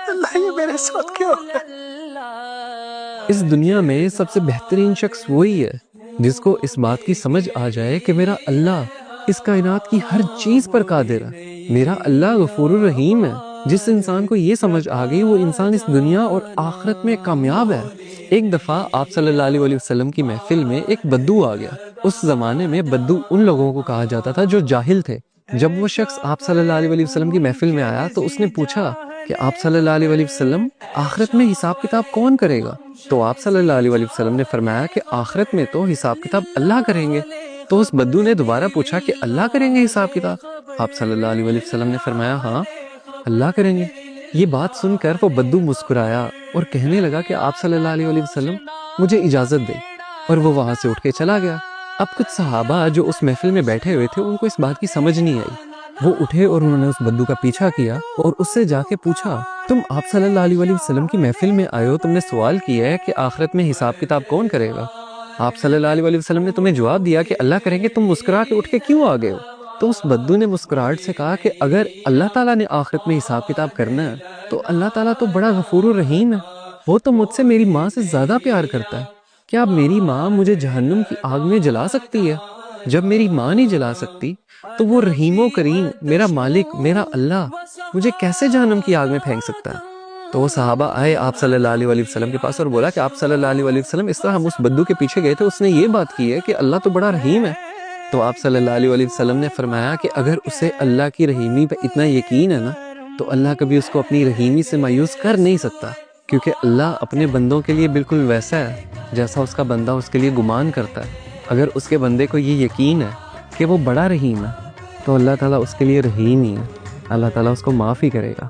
اللہ یہ میرے ساتھ کیا ہو رہا ہے؟ اس دنیا میں سب سے بہترین شخص وہی ہے جس کو اس بات کی سمجھ آ جائے کہ میرا اللہ اس کائنات کی ہر چیز پر قادر ہے، میرا اللہ غفور الرحیم ہے۔ جس انسان کو یہ سمجھ آ گئی وہ انسان اس دنیا اور آخرت میں کامیاب ہے۔ ایک دفعہ آپ صلی اللہ علیہ وسلم کی محفل میں ایک بدو آ گیا۔ اس زمانے میں بدو ان لوگوں کو کہا جاتا تھا جو جاہل تھے۔ جب وہ شخص آپ صلی اللہ علیہ وسلم کی محفل میں آیا تو اس نے پوچھا کہ آپ صلی اللہ علیہ وسلم آخرت میں حساب کتاب کون کرے گا؟ تو آپ صلی اللہ علیہ وسلم نے فرمایا کہ آخرت میں تو حساب کتاب اللہ کریں گے۔ تو اس بدو نے دوبارہ پوچھا کہ اللہ کریں گے حساب کتاب؟ آپ صلی اللہ علیہ وسلم نے فرمایا ہاں اللہ کریں گے۔ یہ بات سن کر وہ بدو مسکرایا اور کہنے لگا کہ آپ صلی اللہ علیہ وسلم مجھے اجازت دے، اور وہ وہاں سے اٹھ کے چلا گیا۔ اب کچھ صحابہ جو اس محفل میں بیٹھے ہوئے تھے ان کو اس بات کی سمجھ نہیں آئی۔ وہ اٹھے اور انہوں نے اس بدو کا پیچھا کیا اور اس سے جا کے پوچھا تم آپ صلی اللہ علیہ وسلم کی محفل میں آئے ہو، تم نے سوال کیا ہے کہ آخرت میں حساب کتاب کون کرے گا؟ آپ صلی اللہ علیہ وسلم نے تمہیں جواب دیا کہ اللہ کریں گے، تم مسکرا کے اٹھ کے کیوں آ گئے ہو؟ تو اس بدو نے مسکراہٹ سے کہا کہ اگر اللہ تعالیٰ نے آخرت میں حساب کتاب کرنا ہے تو اللہ تعالیٰ تو بڑا غفور الرحیم ہے، وہ تو مجھ سے میری ماں سے زیادہ پیار کرتا ہے۔ کیا اب میری ماں مجھے جہنم کی آگ میں جلا سکتی ہے؟ جب میری ماں نہیں جلا سکتی تو وہ رحیم و کریم میرا مالک میرا اللہ مجھے کیسے جہنم کی آگ میں پھینک سکتا ہے؟ تو وہ صحابہ آئے آپ صلی اللہ علیہ وسلم کے پاس اور بولا کہ آپ صلی اللہ علیہ وسلم اس طرح ہم اس بدو کے پیچھے گئے تھے، اس نے یہ بات کی ہے کہ اللہ تو بڑا رحیم ہے۔ تو آپ صلی اللہ علیہ وسلم نے فرمایا کہ اگر اسے اللہ کی رحیمی پہ اتنا یقین ہے نا تو اللہ کبھی اس کو اپنی رحیمی سے مایوس کر نہیں سکتا، کیونکہ اللہ اپنے بندوں کے لیے بالکل ویسا ہے جیسا اس کا بندہ اس کے لیے گمان کرتا ہے۔ اگر اس کے بندے کو یہ یقین ہے کہ وہ بڑا رحیم ہے تو اللہ تعالیٰ اس کے لیے رحیم ہی ہے، اللہ تعالیٰ اس کو معاف ہی کرے گا۔